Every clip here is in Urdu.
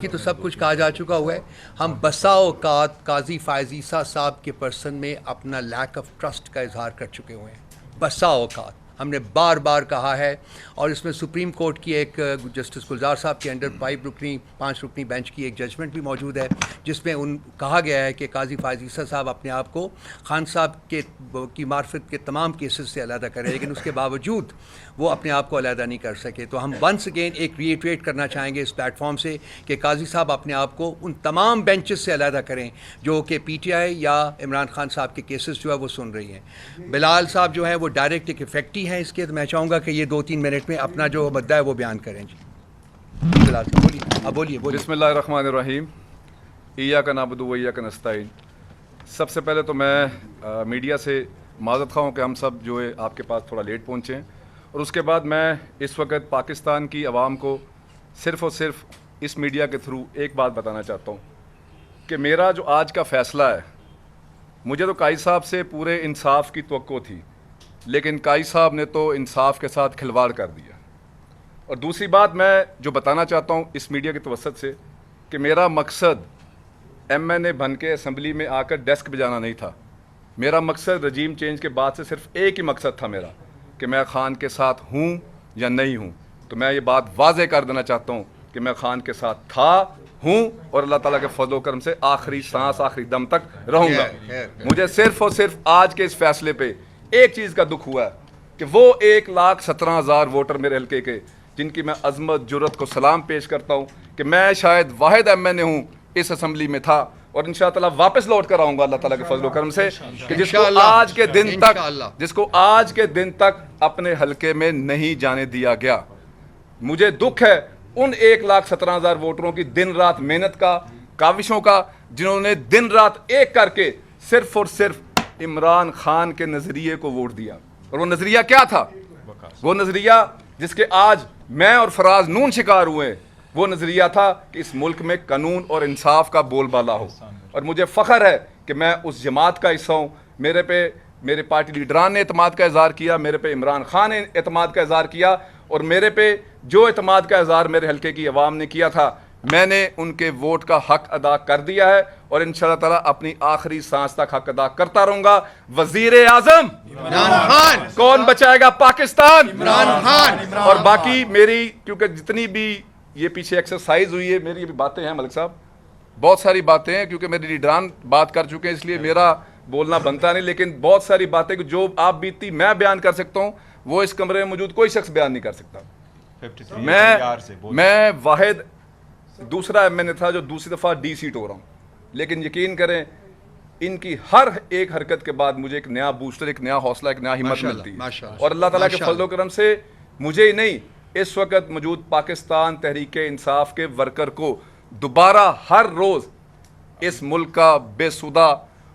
کہ تو سب کچھ کہا جا چکا ہوا ہے. ہم بسا اوقات قاضی فائز عیسیٰ صاحب کے پرسن میں اپنا لیک آف ٹرسٹ کا اظہار کر چکے ہوئے ہیں. بسا اوقات ہم نے بار بار کہا ہے، اور اس میں سپریم کورٹ کی ایک جسٹس گلزار صاحب کے انڈر 5 رکنی بینچ کی ایک ججمنٹ بھی موجود ہے، جس میں کہا گیا ہے کہ قاضی فائز عیسیٰ صاحب اپنے آپ کو خان صاحب کی معرفت کے تمام کیسز سے علیحدہ کریں، لیکن اس کے باوجود وہ اپنے آپ کو علیحدہ نہیں کر سکے. تو ہم ونس اگین ایک ریٹریٹ کرنا چاہیں گے اس پلیٹ فارم سے کہ قاضی صاحب اپنے آپ کو ان تمام بینچز سے علیحدہ کریں جو کہ پی ٹی آئی یا عمران خان صاحب کے کیسز جو ہے وہ سن رہی ہیں. بلال صاحب جو ہے وہ ڈائریکٹ ایک افیکٹی ہیں اس کے، تو میں چاہوں گا کہ یہ 2-3 منٹ میں اپنا جو مدعا ہے وہ بیان کریں. جی بلال صاحب بولیے. بولیے. بسم اللہ الرحمن الرحیم. ایاک نعبد و ایاک نستعین. سب سے پہلے تو میں میڈیا سے معذرت خواہ ہوں کہ ہم سب جو ہے آپ کے پاس تھوڑا لیٹ پہنچے ہیں، اور اس کے بعد میں اس وقت پاکستان کی عوام کو صرف اور صرف اس میڈیا کے تھرو ایک بات بتانا چاہتا ہوں کہ میرا جو آج کا فیصلہ ہے، مجھے تو قائد صاحب سے پورے انصاف کی توقع تھی، لیکن قائد صاحب نے تو انصاف کے ساتھ کھلواڑ کر دیا. اور دوسری بات میں جو بتانا چاہتا ہوں اس میڈیا کے توسط سے کہ میرا مقصد ایم این اے بن کے اسمبلی میں آ کر ڈیسک بجانا نہیں تھا. میرا مقصد رجیم چینج کے بعد سے صرف ایک ہی مقصد تھا میرا، کہ میں خان کے ساتھ ہوں یا نہیں ہوں. تو میں یہ بات واضح کر دینا چاہتا ہوں کہ میں خان کے ساتھ تھا، ہوں، اور اللہ تعالیٰ کے فضل و کرم سے آخری سانس آخری دم تک رہوں گا. مجھے صرف اور صرف آج کے اس فیصلے پہ ایک چیز کا دکھ ہوا ہے کہ وہ 1,17,000 ووٹر میرے حلقے کے، جن کی میں عظمت جرت کو سلام پیش کرتا ہوں کہ میں شاید واحد ایم این اے ہوں اس اسمبلی میں تھا، اور انشاءاللہ واپس لوٹ کر آؤں گا اللہ تعالیٰ کے فضل و کرم سے، کہ جس کو آج کے دن تک اپنے حلقے میں نہیں جانے دیا گیا. مجھے دکھ ہے ان 1,17,000 ووٹروں کی دن رات محنت کا، کاوشوں کا، جنہوں نے دن رات ایک کر کے صرف اور صرف عمران خان کے نظریے کو ووٹ دیا. اور وہ نظریہ کیا تھا؟ وہ نظریہ جس کے آج میں اور فراز نون شکار ہوئے، وہ نظریہ تھا کہ اس ملک میں قانون اور انصاف کا بول بالا ہو. اور مجھے فخر ہے کہ میں اس جماعت کا حصہ ہوں. میرے پارٹی لیڈران نے اعتماد کا اظہار کیا، میرے پہ عمران خان نے اعتماد کا اظہار کیا، اور میرے پہ جو اعتماد کا اظہار میرے حلقے کی عوام نے کیا تھا، میں نے ان کے ووٹ کا حق ادا کر دیا ہے، اور انشاءاللہ تعالیٰ اپنی آخری سانس تک حق ادا کرتا رہوں گا. وزیر اعظم عمران خان. کون بچائے گا پاکستان؟ عمران خان. اور باقی میری، کیونکہ جتنی بھی یہ پیچھے ایکسرسائز ہوئی ہے، میری بھی باتیں ہیں ملک صاحب، بہت ساری باتیں ہیں، کیونکہ میرے لیڈران بات کر چکے ہیں اس لیے میرا بولنا بنتا نہیں، لیکن بہت ساری باتیں جو آپ بیتی میں بیان کر سکتا ہوں وہ اس کمرے میں موجود کوئی شخص بیان نہیں کر سکتا. میں واحد دوسرا ایم این اے تھا جو دوسری دفعہ ڈی سیٹ ہو رہا ہوں، لیکن یقین کریں ان کی ہر ایک حرکت کے بعد مجھے ایک نیا بوسٹر، ایک نیا حوصلہ، ایک نیا ہمت ملتی ہے. اور اللہ تعالیٰ کے فضل و کرم سے مجھے ہی نہیں، اس وقت موجود پاکستان تحریک انصاف کے ورکر کو دوبارہ ہر روز اس ملک کا بے سودہ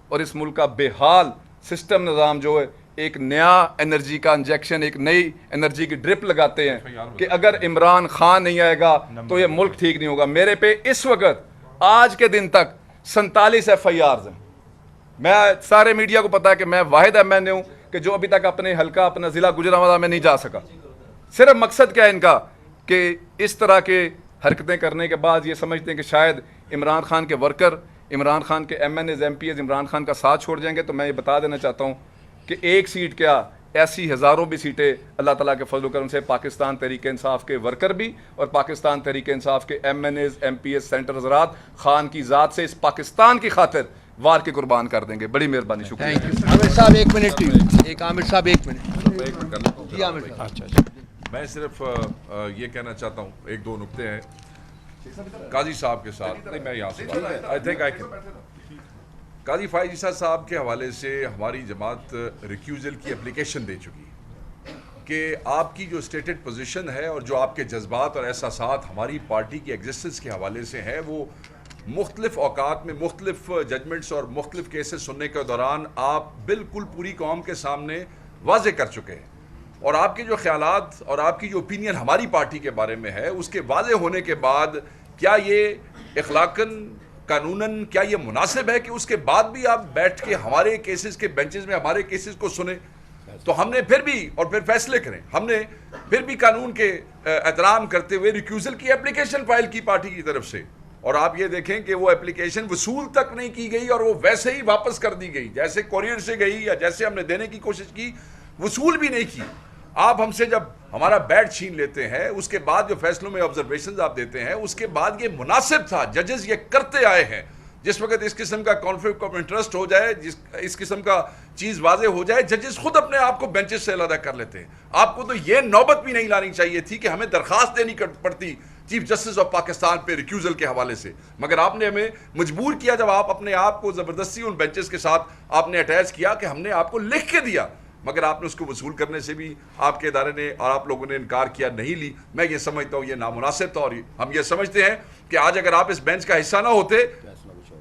اور اس ملک کا بے حال سسٹم نظام جو ہے ایک نیا انرجی کا انجیکشن، ایک نئی انرجی کی ڈرپ لگاتے ہیں کہ اگر عمران خان نہیں آئے گا تو یہ ملک ٹھیک نہیں ہوگا. میرے پہ اس وقت آج کے دن تک 47 FIRs ہیں. میں سارے میڈیا کو پتا ہے کہ میں واحد ایم این اے ہوں کہ جو ابھی تک اپنے حلقہ، اپنا ضلع گجرانوالہ میں نہیں جا سکا. صرف مقصد کیا ہے ان کا کہ اس طرح کے حرکتیں کرنے کے بعد یہ سمجھتے ہیں کہ شاید عمران خان کے ورکر، عمران خان کے M N As, M P As Imran Khan کا ساتھ چھوڑ جائیں گے. تو میں یہ بتا دینا چاہتا ہوں کہ ایک سیٹ کیا، ایسی ہزاروں بھی سیٹیں اللہ تعالیٰ کے فضل و کرم سے پاکستان تحریک انصاف کے ورکر بھی اور پاکستان تحریک انصاف کے M N As, M P As, senator حضرات خان کی ذات سے اس پاکستان کی خاطر وار کے قربان کر دیں گے. بڑی مہربانی، شکریہ. عامر صاحب ایک منٹ. عامر صاحب ایک منٹ. جی عامر صاحب. اچھا میں صرف یہ کہنا چاہتا ہوں، ایک دو نکتے ہیں قاضی صاحب کے ساتھ. نہیں، میں یہاں سے قاضی فائز عیسیٰ صاحب کے حوالے سے ہماری جماعت ریکیوزل کی اپلیکیشن دے چکی ہے کہ آپ کی جو اسٹیٹڈ پوزیشن ہے اور جو آپ کے جذبات اور احساسات ہماری پارٹی کی ایگزسٹنس کے حوالے سے ہے، وہ مختلف اوقات میں مختلف ججمنٹس اور مختلف کیسز سننے کے دوران آپ بالکل پوری قوم کے سامنے واضح کر چکے ہیں. اور آپ کے جو خیالات اور آپ کی جو اوپینین ہماری پارٹی کے بارے میں ہے، اس کے واضح ہونے کے بعد کیا یہ اخلاقاً، قانوناً کیا یہ مناسب ہے کہ اس کے بعد بھی آپ بیٹھ کے ہمارے کیسز کے بینچز میں ہمارے کیسز کو سنیں؟ تو ہم نے پھر بھی، اور پھر فیصلے کریں، ہم نے پھر بھی قانون کے احترام کرتے ہوئے ریکیوزل کی اپلیکیشن فائل کی پارٹی کی طرف سے. اور آپ یہ دیکھیں کہ وہ اپلیکیشن وصول تک نہیں کی گئی اور وہ ویسے ہی واپس کر دی گئی، جیسے کوریئر سے گئی یا جیسے ہم نے دینے کی کوشش کی، وصول بھی نہیں کی۔ آپ ہم سے جب ہمارا بیٹ چھین لیتے ہیں، اس کے بعد جو فیصلوں میں آبزرویشنز آپ دیتے ہیں، اس کے بعد یہ مناسب تھا، ججز یہ کرتے آئے ہیں، جس وقت اس قسم کا کانفلکٹ آف انٹرسٹ ہو جائے، اس قسم کا چیز واضح ہو جائے، ججز خود اپنے آپ کو بینچز سے علیحدہ کر لیتے ہیں۔ آپ کو تو یہ نوبت بھی نہیں لانی چاہیے تھی کہ ہمیں درخواست دینی پڑتی چیف جسٹس آف پاکستان پہ ریکیوزل کے حوالے سے، مگر آپ نے ہمیں مجبور کیا، جب آپ اپنے آپ کو زبردستی ان بینچز کے ساتھ آپ نے اٹیچ کیا کہ ہم نے آپ کو لکھ کے دیا، مگر آپ نے اس کو وصول کرنے سے بھی آپ کے ادارے نے اور آپ لوگوں نے انکار کیا، نہیں لی۔ میں یہ سمجھتا ہوں یہ نامناسب تھا، اور ہم یہ سمجھتے ہیں کہ آج اگر آپ اس بینچ کا حصہ نہ ہوتے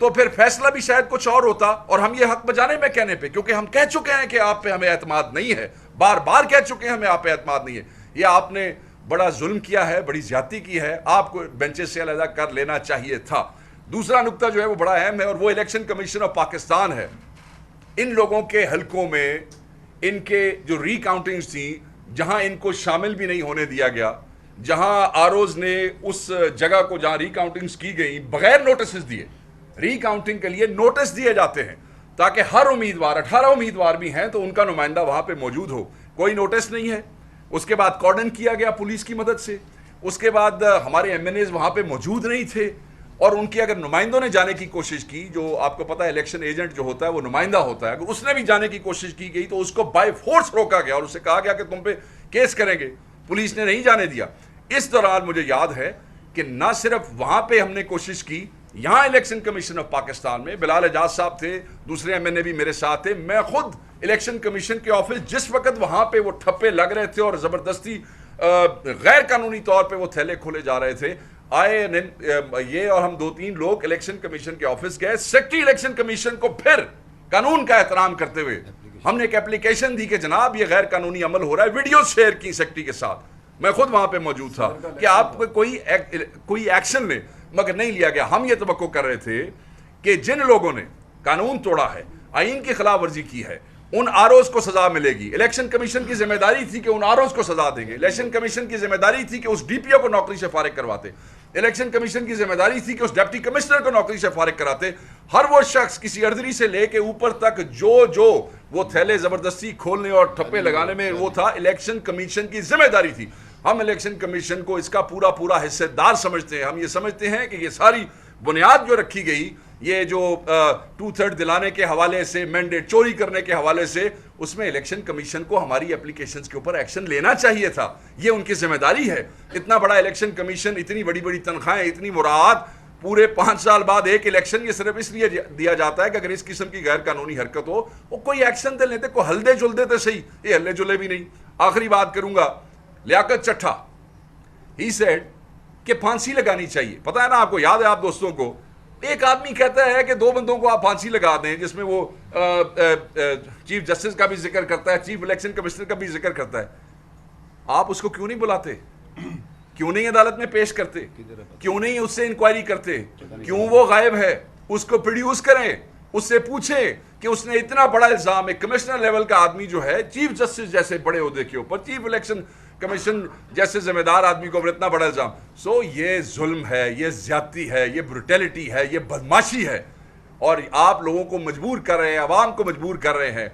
تو پھر فیصلہ بھی شاید کچھ اور ہوتا، اور ہم یہ حق بجانے میں کہنے پہ، کیونکہ ہم کہہ چکے ہیں کہ آپ پہ ہمیں اعتماد نہیں ہے، بار بار کہہ چکے ہیں ہمیں آپ پہ اعتماد نہیں ہے۔ یہ آپ نے بڑا ظلم کیا ہے، بڑی زیادتی کی ہے، آپ کو بینچز سے علیحدہ کر لینا چاہیے تھا۔ دوسرا نقطہ جو ہے وہ بڑا اہم ہے، اور وہ الیکشن کمیشن آف پاکستان ہے۔ ان لوگوں کے حلقوں میں ان کے جو ری کاؤنٹنگز تھیں، جہاں ان کو شامل بھی نہیں ہونے دیا گیا، جہاں آروز نے اس جگہ کو جہاں ری کاؤنٹنگز کی گئی بغیر نوٹسز دیے، ری کاؤنٹنگ کے لیے نوٹس دیے جاتے ہیں تاکہ ہر امیدوار 18 امیدوار بھی ہیں تو ان کا نمائندہ وہاں پہ موجود ہو، کوئی نوٹس نہیں ہے۔ اس کے بعد کارڈن کیا گیا پولیس کی مدد سے، اس کے بعد ہمارے ایم این ایز وہاں پہ موجود نہیں تھے، اور ان کی اگر نمائندوں نے جانے کی کوشش کی، جو آپ کو پتہ ہے الیکشن ایجنٹ جو ہوتا ہے وہ نمائندہ ہوتا ہے، اگر اس نے بھی جانے کی کوشش کی گئی تو اس کو بائی فورس روکا گیا اور اسے کہا گیا کہ تم پہ کیس کریں گے، پولیس نے نہیں جانے دیا۔ اس دوران مجھے یاد ہے کہ نہ صرف وہاں پہ ہم نے کوشش کی، یہاں الیکشن کمیشن آف پاکستان میں بلال اعجاز صاحب تھے، دوسرے ایم این اے بھی میرے ساتھ تھے، میں خود الیکشن کمیشن کے آفس جس وقت وہاں پہ وہ ٹھپے لگ رہے تھے اور زبردستی غیر قانونی طور پہ وہ تھیلے کھولے جا رہے تھے، آئے یہ اور ہم 2-3 لوگ الیکشن کمیشن کے آفس گئے، سیکرٹری الیکشن کمیشن کو پھر قانون کا احترام کرتے ہوئے ہم نے ایک اپلیکیشن دی کہ جناب یہ غیر قانونی عمل ہو رہا ہے، ویڈیو شیئر کی سیکرٹری کے ساتھ، میں خود وہاں پہ موجود تھا کہ آپ کوئی ایکشن لیں، مگر نہیں لیا گیا۔ ہم یہ توقع کر رہے تھے کہ جن لوگوں نے قانون توڑا ہے، آئین کی خلاف ورزی کی ہے، ان آروز کو سزا ملے گی۔ الیکشن کمیشن کی ذمہ داری تھی کہ ان آروز کو سزا دیں گے، الیکشن کمیشن کی ذمہ داری تھی کہ اس ڈی پی او کو نوکری سے فارغ کرواتے، الیکشن کمیشن کی ذمہ داری تھی کہ اس ڈپٹی کمشنر کو نوکری سے فارغ کراتے۔ ہر وہ شخص کسی اردری سے لے کے اوپر تک جو وہ تھیلے زبردستی کھولنے اور ٹھپے لگانے میں وہ تھا، الیکشن کمیشن کی ذمہ داری تھی۔ ہم الیکشن کمیشن کو اس کا پورا حصہ دار سمجھتے ہیں۔ ہم یہ سمجھتے ہیں کہ یہ ساری بنیاد جو رکھی گئی، یہ جو 2/3 دلانے کے حوالے سے، مینڈیٹ چوری کرنے کے حوالے سے، اس میں الیکشن کمیشن کو ہماری اپلیکیشنز کے اوپر ایکشن لینا چاہیے تھا، یہ ان کی ذمہ داری ہے۔ اتنا بڑا الیکشن کمیشن، اتنی بڑی تنخواہیں، اتنی مراعات، پورے 5 سال بعد ایک الیکشن، یہ صرف اس لیے دیا جاتا ہے کہ اگر اس قسم کی غیر قانونی حرکت ہو وہ کوئی ایکشن دے لیتے، کوئی ہلدے جلدے تو صحیح، یہ ہلے جلے بھی نہیں۔ آخری بات کروں گا، لیاقت چٹھا ہی سیڈ کہ پھانسی لگانی چاہیے۔ پتہ ہے نا آپ کو، یاد ہے آپ دوستوں کو، ایک آدمی کہتا ہے کہ 2 بندوں کو آپ پھانسی لگا دیں، جس میں وہ چیف جسٹس کا بھی ذکر کرتا ہے، چیف الیکشن کمشنر کا بھی ذکر کرتا ہے۔ آپ اس کو کیوں نہیں بلاتے؟ کیوں نہیں عدالت میں پیش کرتے؟ کیوں نہیں اس سے انکوائری کرتے؟ کیوں وہ غائب ہے؟ اس کو پروڈیوس کریں، اس سے پوچھیں کہ اس نے اتنا بڑا الزام، ایک کمشنر لیول کا آدمی جو ہے، چیف جسٹس جیسے بڑے عہدے کے اوپر، چیف الیکشن کمیشن جیسے ذمہ دار آدمی کو اتنا بڑا الزام۔ یہ ظلم ہے، یہ زیادتی ہے، یہ بروٹیلٹی ہے، یہ بدماشی ہے، اور آپ لوگوں کو مجبور کر رہے ہیں، عوام کو مجبور کر رہے ہیں